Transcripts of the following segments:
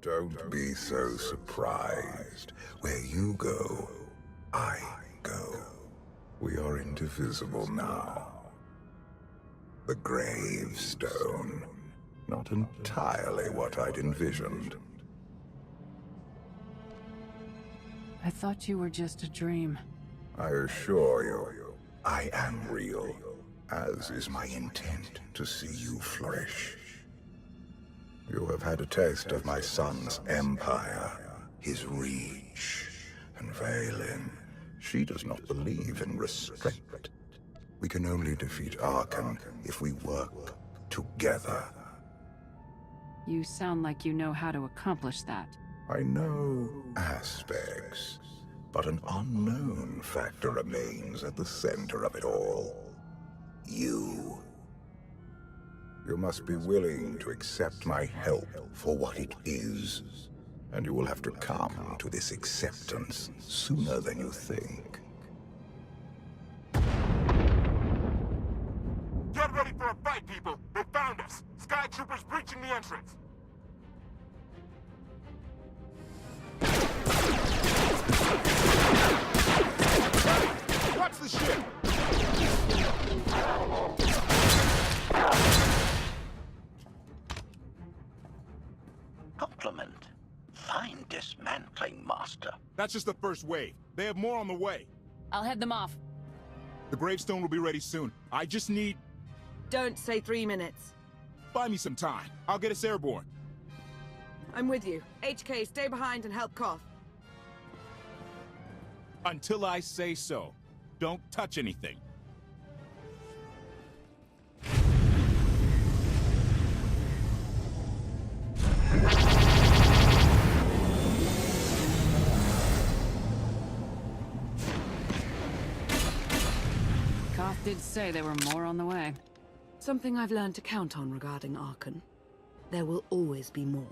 Don't be so surprised. Where you go, I go. We are indivisible now. The Gravestone. Not entirely what I'd envisioned. I thought you were just a dream. I assure you, I am real, as is my intent to see you flourish. You have had a taste of my son's empire, his reach, and Valen. She does not believe in restraint. We can only defeat Arkan if we work together. You sound like you know how to accomplish that. I know aspects, but an unknown factor remains at the center of it all. You. You must be willing to accept my help for what it is, and you will have to come to this acceptance sooner than you think. Get ready for a fight, people! They found us! Sky Troopers breaching the entrance! Watch the ship! Compliment. Fine dismantling, Master. That's just the first wave. They have more on the way. I'll head them off. The Gravestone will be ready soon. I just need... Don't say 3 minutes. Buy me some time. I'll get us airborne. I'm with you. HK, stay behind and help Koth. Until I say so. Don't touch anything. Koth did say there were more on the way. Something I've learned to count on regarding Arkan. There will always be more.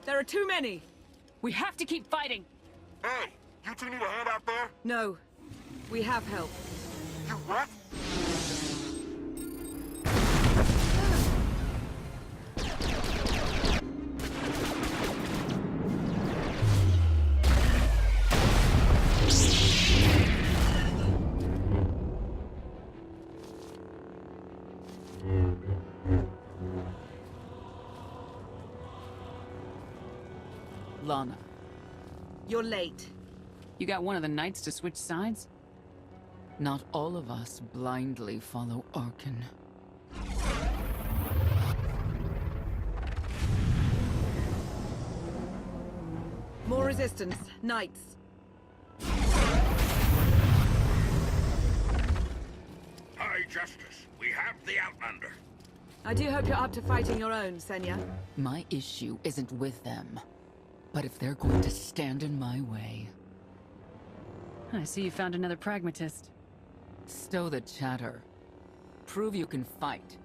There are too many! We have to keep fighting! Hey! You two need a hand out there? No. We have help. You what? Lana, You're late. you got one of the knights to switch sides? Not all of us blindly follow Arkan. More resistance. Knights. High Justice, we have the Outlander. I do hope you're up to fighting your own, Senya. My issue isn't with them. But if they're going to stand in my way... I see you found another pragmatist. Stow the chatter. Prove you can fight.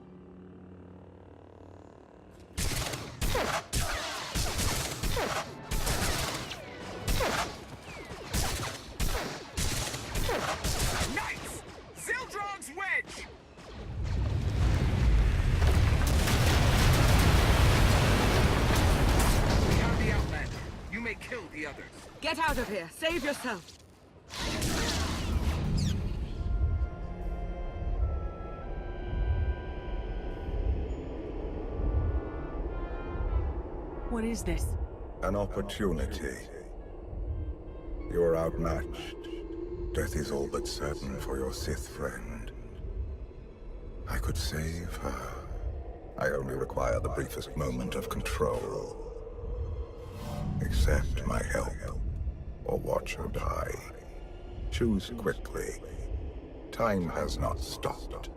Knights! Zildrog's wedge! We have the Outlander. You may kill the others. Get out of here. Save yourself. What is this? An opportunity. You are outmatched. Death is all but certain for your Sith friend. I could save her. I only require the briefest moment of control. Accept my help, or watch her die. Choose quickly. Time has not stopped.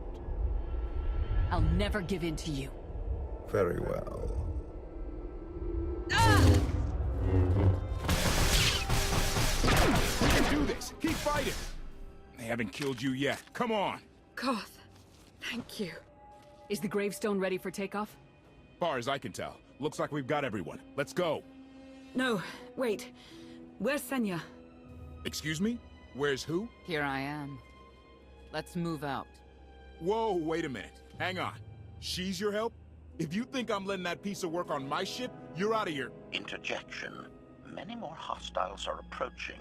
I'll never give in to you. Very well. We can do this! Keep fighting! They haven't killed you yet. Come on! Koth, thank you. Is the Gravestone ready for takeoff? Far as I can tell, looks like we've got everyone. Let's go. No, wait. Where's Senya? Excuse me? Where's who? Here I am. Let's move out. Whoa, wait a minute. Hang on. She's your help? If you think I'm letting that piece of work on my ship, you're out of here. Interjection. Many more hostiles are approaching.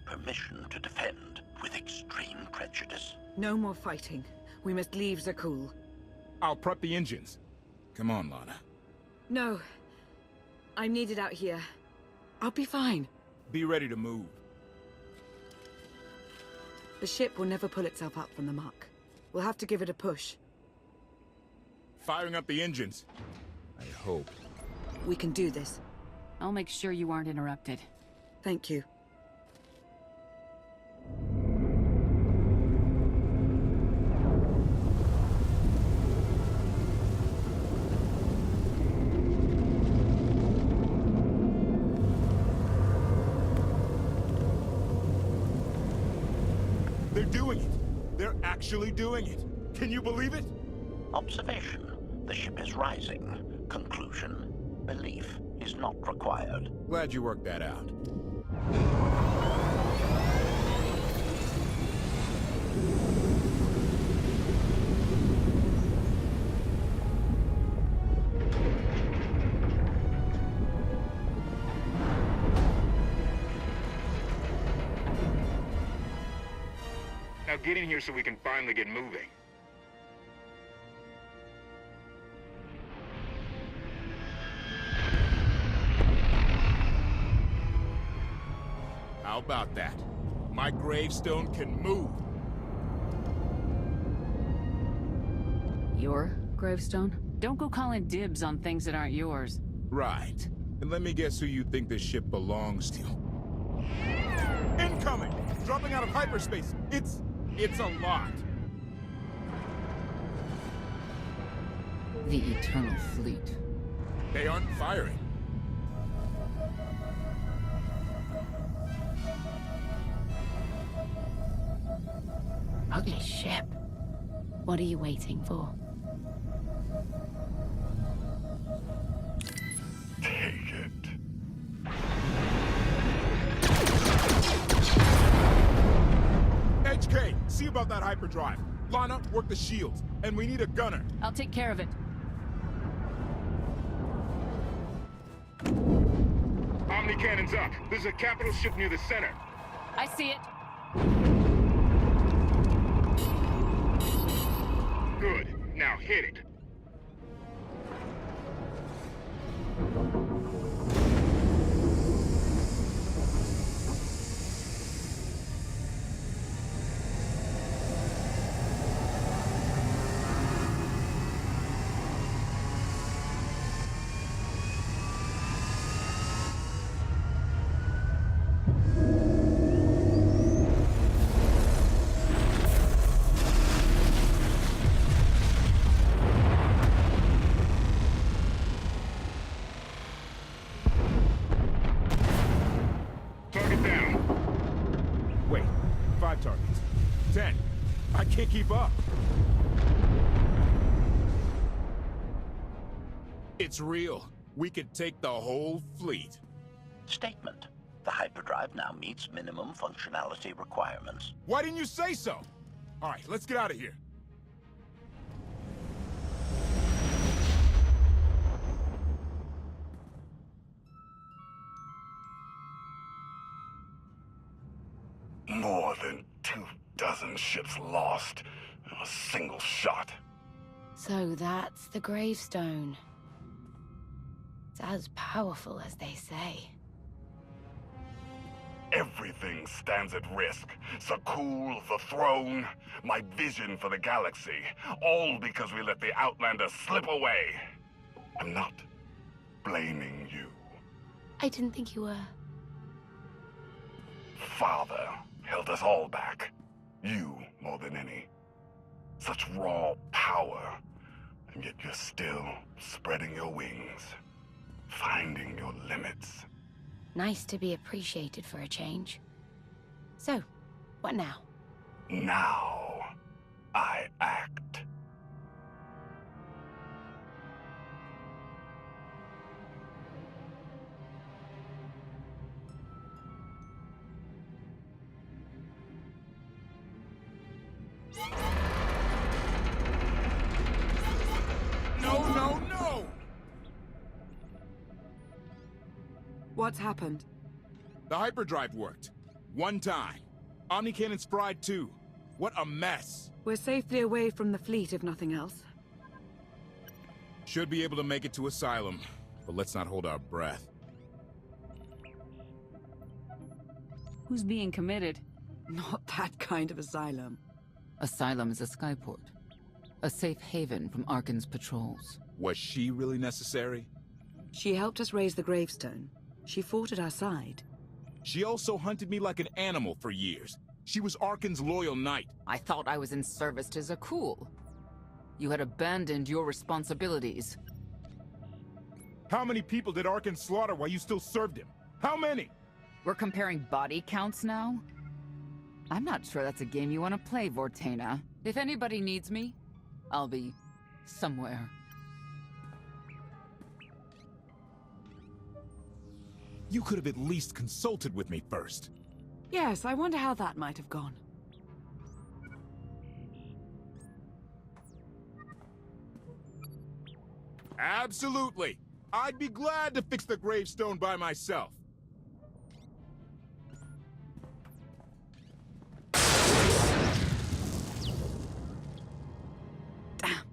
Permission to defend with extreme prejudice. No more fighting. We must leave Zakuul. I'll prep the engines. Come on, Lana. No. I'm needed out here. I'll be fine. Be ready to move. The ship will never pull itself up from the muck. We'll have to give it a push. Firing up the engines. I hope. We can do this. I'll make sure you aren't interrupted. Thank you. They're doing it. They're actually doing it. Can you believe it? Observation. The ship is rising. Conclusion. Belief is not required. Glad you worked that out. Now get in here so we can finally get moving. How about that? My gravestone can move. Your gravestone? Don't go calling dibs on things that aren't yours. Right. And let me guess who you think this ship belongs to. Incoming! Dropping out of hyperspace. It's a lot. The Eternal Fleet. They aren't firing. Ugly ship. What are you waiting for? Take it. HK, see about that hyperdrive. Lana, work the shields. And we need a gunner. I'll take care of it. Omni cannons up. There's a capital ship near the center. I see it. Good. Now hit it. Target down. Wait, 5 targets. 10. I can't keep up. It's real. We could take the whole fleet. Statement. The hyperdrive now meets minimum functionality requirements. Why didn't you say so? All right, let's get out of here. More than 24 ships lost in a single shot. So that's the gravestone. It's as powerful as they say. Everything stands at risk. Zakuul, the throne, my vision for the galaxy. All because we let the Outlanders slip away. I'm not blaming you. I didn't think you were. Father held us all back. You more than any. Such raw power. And yet you're still spreading your wings. Finding your limits. Nice to be appreciated for a change. So, what now? Now, I act. No, no, no! What's happened? The hyperdrive worked. One time. Omni cannons fried too. What a mess! We're safely away from the fleet, if nothing else. Should be able to make it to Asylum, but let's not hold our breath. Who's being committed? Not that kind of asylum. Asylum is a skyport. A safe haven from Arkan's patrols. Was she really necessary? She helped us raise the Gravestone. She fought at our side. She also hunted me like an animal for years. She was Arkan's loyal knight. I thought I was in service to Zakuul. You had abandoned your responsibilities. How many people did Arkan slaughter while you still served him? How many? We're comparing body counts now? I'm not sure that's a game you want to play, Vortena. If anybody needs me, I'll be somewhere. You could have at least consulted with me first. Yes, I wonder how that might have gone. Absolutely. I'd be glad to fix the gravestone by myself. Damn.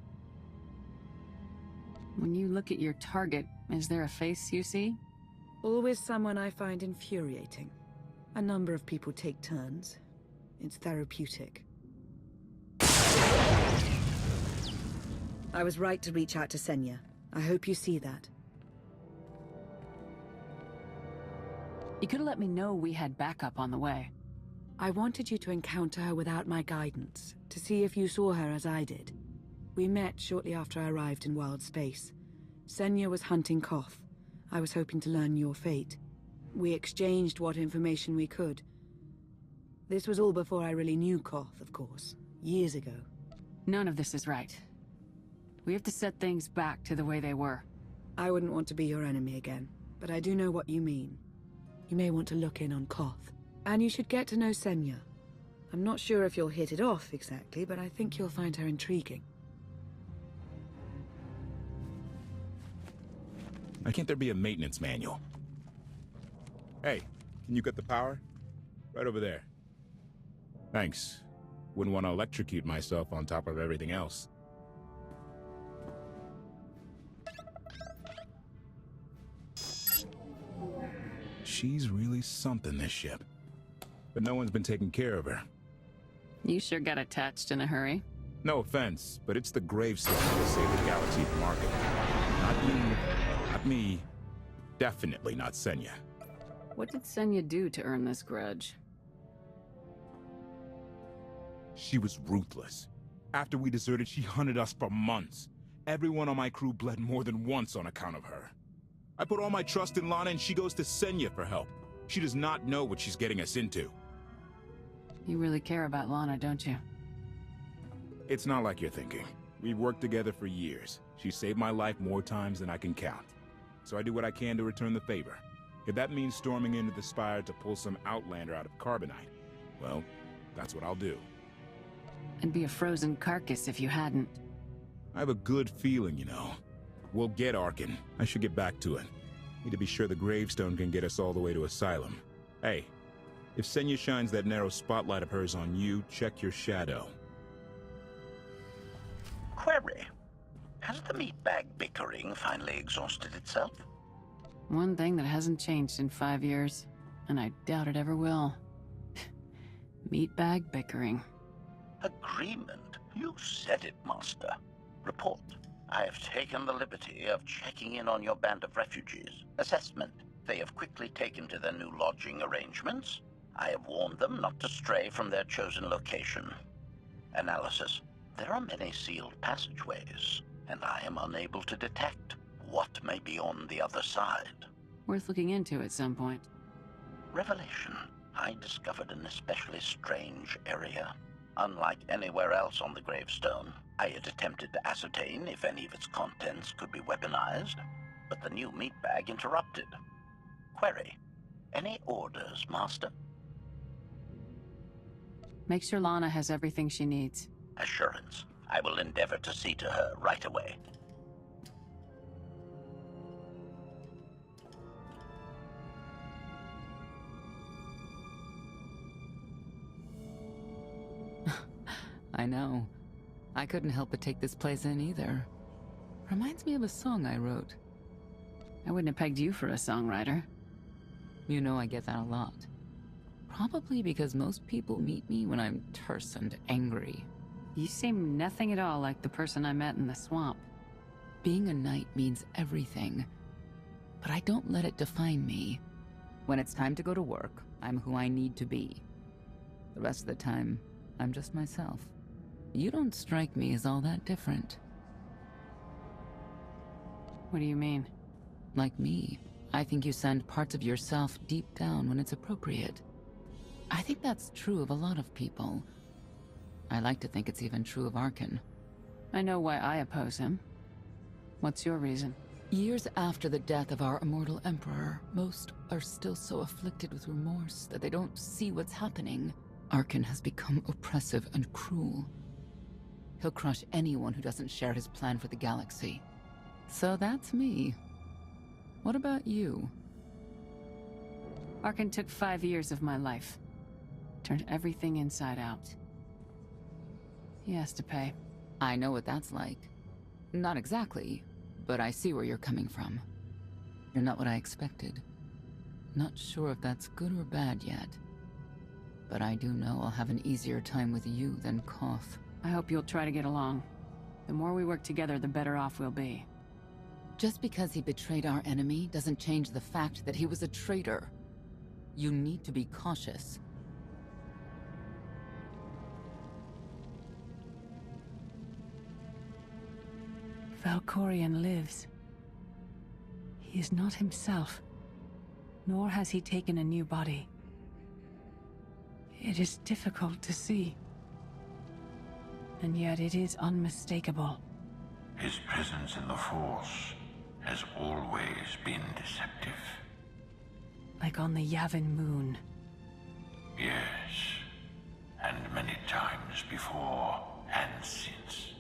When you look at your target, is there a face you see? Always someone I find infuriating. A number of people take turns. It's therapeutic. I was right to reach out to Senya. I hope you see that. You could have let me know we had backup on the way. I wanted you to encounter her without my guidance, to see if you saw her as I did. We met shortly after I arrived in wild space. Senya was hunting Koth. I was hoping to learn your fate. We exchanged what information we could. This was all before I really knew Koth, of course. Years ago. None of this is right. We have to set things back to the way they were. I wouldn't want to be your enemy again, but I do know what you mean. You may want to look in on Koth. And you should get to know Senya. I'm not sure if you'll hit it off exactly, but I think you'll find her intriguing. Why can't there be a maintenance manual? Hey, can you get the power? Right over there. Thanks. Wouldn't want to electrocute myself on top of everything else. She's really something, this ship. But no one's been taking care of her. You sure got attached in a hurry. No offense, but it's the Gravestone that will save the galaxy from Arkan. Not me. Not me. Definitely not Senya. What did Senya do to earn this grudge? She was ruthless. After we deserted, she hunted us for months. Everyone on my crew bled more than once on account of her. I put all my trust in Lana and she goes to Senya for help. She does not know what she's getting us into. You really care about Lana, don't you? It's not like you're thinking. We've worked together for years. She saved my life more times than I can count. So I do what I can to return the favor. If that means storming into the Spire to pull some Outlander out of Carbonite, well, that's what I'll do. I'd be a frozen carcass if you hadn't. I have a good feeling, you know. We'll get Arkan. I should get back to it. Need to be sure the Gravestone can get us all the way to Asylum. Hey, if Senya shines that narrow spotlight of hers on you, check your shadow. Query. Has the meatbag bickering finally exhausted itself? One thing that hasn't changed in 5 years, and I doubt it ever will. Meatbag bickering. Agreement? You said it, Master. Report. I have taken the liberty of checking in on your band of refugees. Assessment. They have quickly taken to their new lodging arrangements. I have warned them not to stray from their chosen location. Analysis. There are many sealed passageways, and I am unable to detect what may be on the other side. Worth looking into at some point. Revelation. I discovered an especially strange area. Unlike anywhere else on the Gravestone, I had attempted to ascertain if any of its contents could be weaponized, but the new meatbag interrupted. Query. Any orders, Master? Make sure Lana has everything she needs. assurance. I will endeavor to see to her right away. I know. I couldn't help but take this place in either. Reminds me of a song I wrote. I wouldn't have pegged you for a songwriter. You know I get that a lot. Probably because most people meet me when I'm terse and angry. You seem nothing at all like the person I met in the swamp. Being a knight means everything, but I don't let it define me. When it's time to go to work, I'm who I need to be. The rest of the time, I'm just myself. You don't strike me as all that different. What do you mean? Like me, I think you send parts of yourself deep down when it's appropriate. I think that's true of a lot of people. I like to think it's even true of Arkan. I know why I oppose him. What's your reason? Years after the death of our immortal emperor, most are still so afflicted with remorse that they don't see what's happening. Arkan has become oppressive and cruel. He'll crush anyone who doesn't share his plan for the galaxy. So that's me. What about you? Arkan took 5 years of my life. Turned everything inside out. He has to pay. I know what that's like. Not exactly, but I see where you're coming from. You're not what I expected. Not sure if that's good or bad yet. But I do know I'll have an easier time with you than Koth. I hope you'll try to get along. The more we work together, the better off we'll be. Just because he betrayed our enemy doesn't change the fact that he was a traitor. You need to be cautious. Valkorion lives. He is not himself, nor has he taken a new body. It is difficult to see, and yet it is unmistakable. His presence in the Force has always been deceptive. Like on the Yavin moon. Yes, and many times before and since.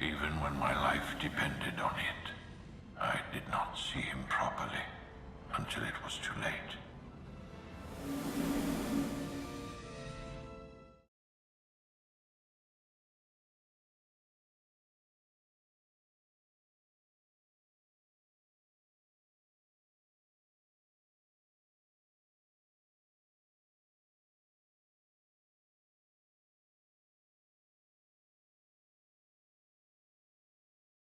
Even when my life depended on it, I did not see him properly until it was too late.